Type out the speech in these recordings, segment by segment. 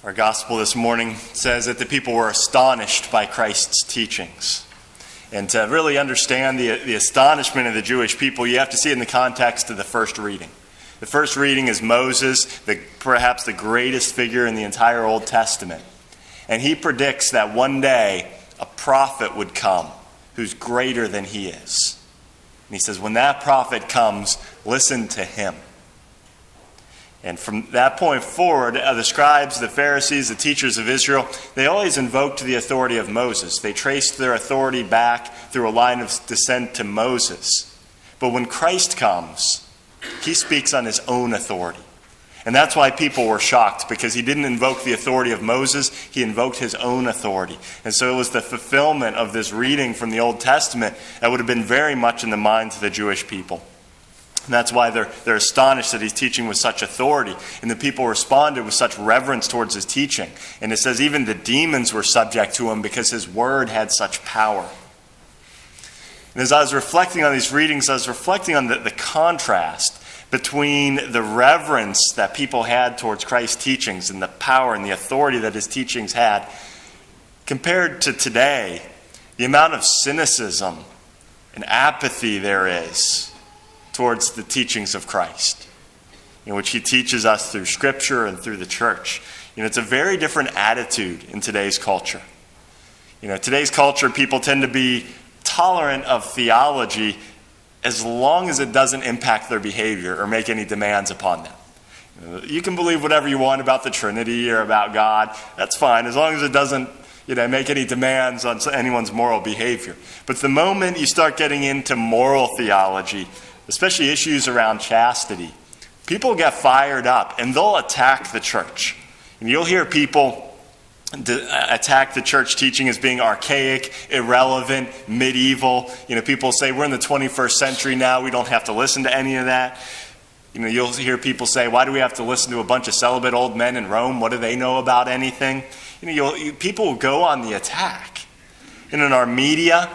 Our gospel this morning says that the people were astonished by Christ's teachings. And to really understand the astonishment of the Jewish people, you have to see it in the context of the first reading. The first reading is Moses, perhaps the greatest figure in the entire Old Testament. And he predicts that one day a prophet would come who's greater than he is. And he says, when that prophet comes, listen to him. And from that point forward, the scribes, the Pharisees, the teachers of Israel, they always invoked the authority of Moses. They traced their authority back through a line of descent to Moses. But when Christ comes, he speaks on his own authority. And that's why people were shocked, because he didn't invoke the authority of Moses, he invoked his own authority. And so it was the fulfillment of this reading from the Old Testament that would have been very much in the minds of the Jewish people. And that's why they're astonished that he's teaching with such authority. And the people responded with such reverence towards his teaching. And it says even the demons were subject to him because his word had such power. And as I was reflecting on these readings, I was reflecting on the contrast between the reverence that people had towards Christ's teachings and the power and the authority that his teachings had, compared to today, the amount of cynicism and apathy there is towards the teachings of Christ, in which he teaches us through Scripture and through the church. It's a very different attitude in today's culture. Today's culture, people tend to be tolerant of theology as long as it doesn't impact their behavior or make any demands upon them. You can believe whatever you want about the Trinity or about God. That's fine, as long as it doesn't make any demands on anyone's moral behavior. But the moment you start getting into moral theology, especially issues around chastity, people get fired up and they'll attack the church. And you'll hear people attack the church teaching as being archaic, irrelevant, medieval. People say we're in the 21st century now, we don't have to listen to any of that. You'll hear people say, why do we have to listen to a bunch of celibate old men in Rome? What do they know about anything? People will go on the attack. And in our media,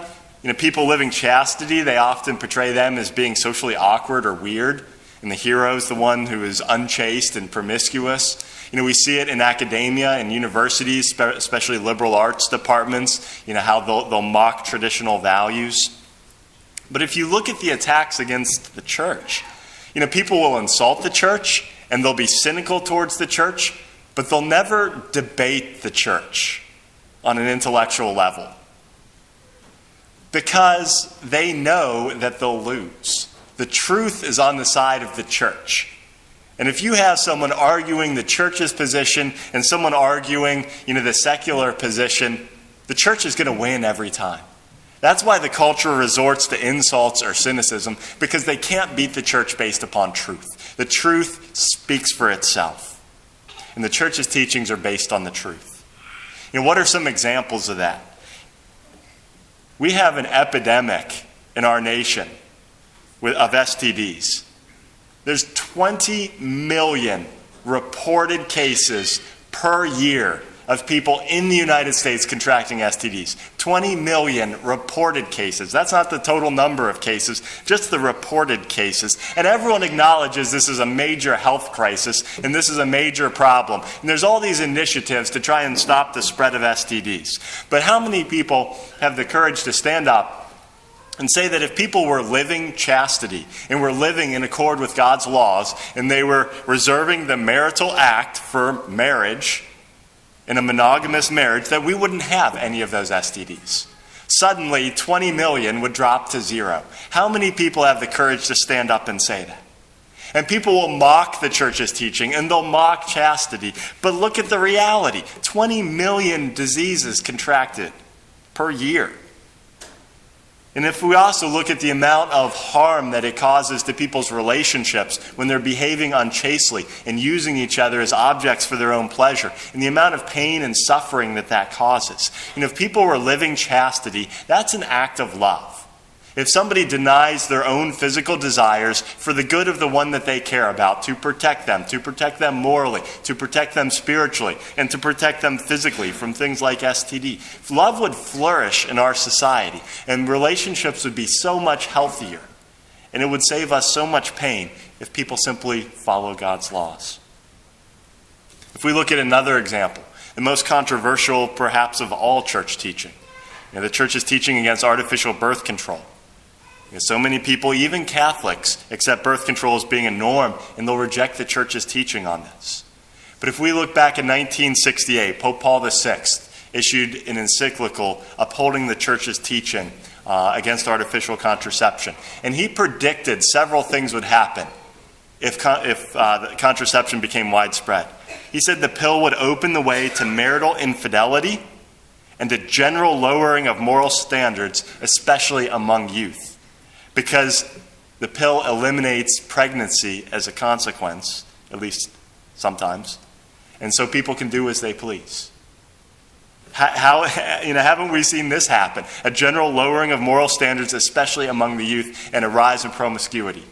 people living chastity, they often portray them as being socially awkward or weird. And the hero is the one who is unchaste and promiscuous. We see it in academia and universities, especially liberal arts departments, how they'll mock traditional values. But if you look at the attacks against the church, people will insult the church and they'll be cynical towards the church, but they'll never debate the church on an intellectual level, because they know that they'll lose. The truth is on the side of the church. And if you have someone arguing the church's position and someone arguing, the secular position, the church is going to win every time. That's why the culture resorts to insults or cynicism, because they can't beat the church based upon truth. The truth speaks for itself. And the church's teachings are based on the truth. What are some examples of that? We have an epidemic in our nation of STDs. There's 20 million reported cases per year of people in the United States contracting STDs. 20 million reported cases. That's not the total number of cases, just the reported cases. And everyone acknowledges this is a major health crisis and this is a major problem. And there's all these initiatives to try and stop the spread of STDs. But how many people have the courage to stand up and say that if people were living chastity and were living in accord with God's laws and they were reserving the marital act for marriage in a monogamous marriage, that we wouldn't have any of those STDs? Suddenly, 20 million would drop to zero. How many people have the courage to stand up and say that? And people will mock the church's teaching and they'll mock chastity. But look at the reality. 20 million diseases contracted per year. And if we also look at the amount of harm that it causes to people's relationships when they're behaving unchastely and using each other as objects for their own pleasure, and the amount of pain and suffering that causes. If people were living chastity, that's an act of love. If somebody denies their own physical desires for the good of the one that they care about, to protect them morally, to protect them spiritually, and to protect them physically from things like STD, love would flourish in our society, and relationships would be so much healthier, and it would save us so much pain if people simply follow God's laws. If we look at another example, the most controversial perhaps of all church teaching, the church's teaching against artificial birth control. So many people, even Catholics, accept birth control as being a norm, and they'll reject the church's teaching on this. But if we look back in 1968, Pope Paul VI issued an encyclical upholding the church's teaching against artificial contraception. And he predicted several things would happen if the contraception became widespread. He said the pill would open the way to marital infidelity and a general lowering of moral standards, especially among youth, because the pill eliminates pregnancy as a consequence, at least sometimes, and so people can do as they please. Haven't we seen this happen? A general lowering of moral standards, especially among the youth, and a rise in promiscuity.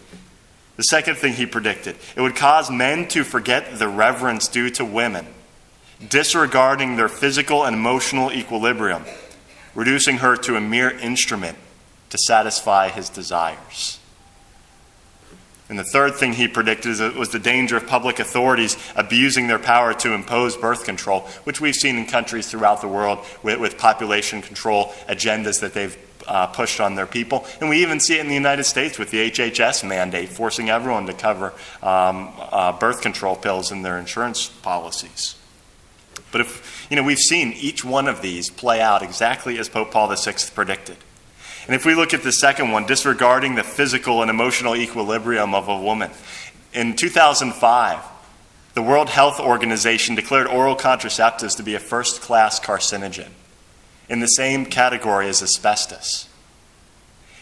The second thing he predicted, it would cause men to forget the reverence due to women, disregarding their physical and emotional equilibrium, reducing her to a mere instrument to satisfy his desires. And the third thing he predicted was the danger of public authorities abusing their power to impose birth control, which we've seen in countries throughout the world with population control agendas that they've pushed on their people. And we even see it in the United States with the HHS mandate, forcing everyone to cover birth control pills in their insurance policies. But we've seen each one of these play out exactly as Pope Paul VI predicted. And if we look at the second one, disregarding the physical and emotional equilibrium of a woman, in 2005, the World Health Organization declared oral contraceptives to be a first-class carcinogen, in the same category as asbestos.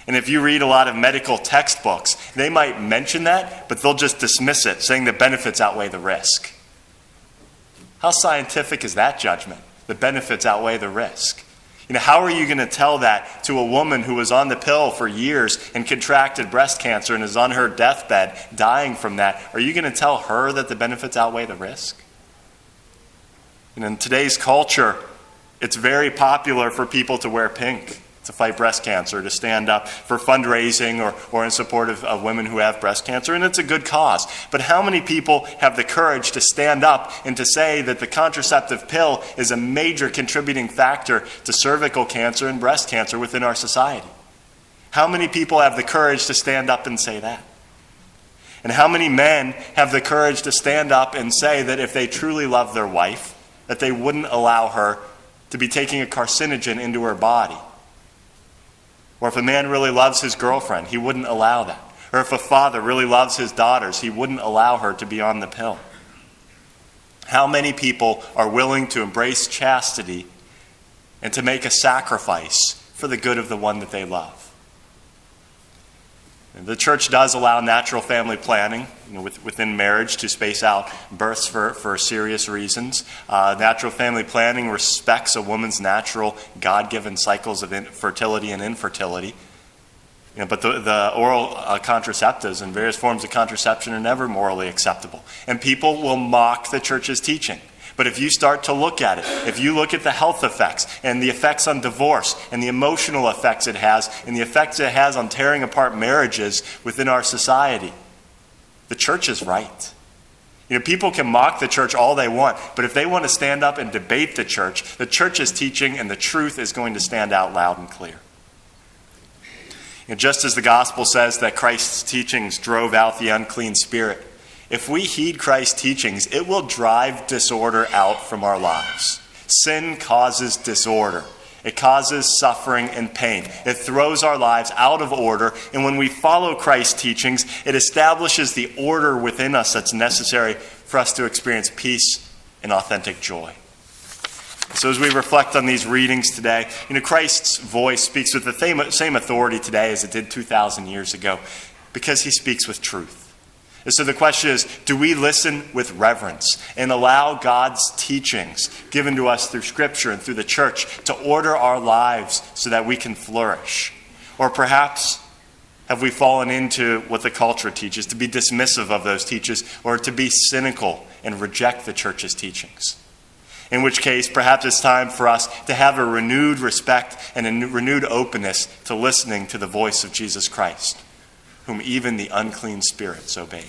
And if you read a lot of medical textbooks, they might mention that, but they'll just dismiss it, saying the benefits outweigh the risk. How scientific is that judgment? The benefits outweigh the risk. How are you going to tell that to a woman who was on the pill for years and contracted breast cancer and is on her deathbed dying from that? Are you going to tell her that the benefits outweigh the risk? In today's culture, it's very popular for people to wear pink to fight breast cancer, to stand up for fundraising or in support of women who have breast cancer, and it's a good cause. But how many people have the courage to stand up and to say that the contraceptive pill is a major contributing factor to cervical cancer and breast cancer within our society? How many people have the courage to stand up and say that? And how many men have the courage to stand up and say that if they truly love their wife, that they wouldn't allow her to be taking a carcinogen into her body? Or if a man really loves his girlfriend, he wouldn't allow that. Or if a father really loves his daughters, he wouldn't allow her to be on the pill. How many people are willing to embrace chastity and to make a sacrifice for the good of the one that they love? The church does allow natural family planning within marriage to space out births for serious reasons. Natural family planning respects a woman's natural God-given cycles of fertility and infertility. But the oral contraceptives and various forms of contraception are never morally acceptable. And people will mock the church's teaching. But if you start to look at it, if you look at the health effects and the effects on divorce and the emotional effects it has and the effects it has on tearing apart marriages within our society, the church is right. People can mock the church all they want, but if they want to stand up and debate the church is teaching and the truth is going to stand out loud and clear. Just as the gospel says that Christ's teachings drove out the unclean spirit, if we heed Christ's teachings, it will drive disorder out from our lives. Sin causes disorder. It causes suffering and pain. It throws our lives out of order. And when we follow Christ's teachings, it establishes the order within us that's necessary for us to experience peace and authentic joy. So as we reflect on these readings today, Christ's voice speaks with the same authority today as it did 2,000 years ago, because he speaks with truth. And so the question is, do we listen with reverence and allow God's teachings given to us through Scripture and through the church to order our lives so that we can flourish? Or perhaps have we fallen into what the culture teaches, to be dismissive of those teachings, or to be cynical and reject the church's teachings? In which case, perhaps it's time for us to have a renewed respect and a renewed openness to listening to the voice of Jesus Christ, whom even the unclean spirits obeyed.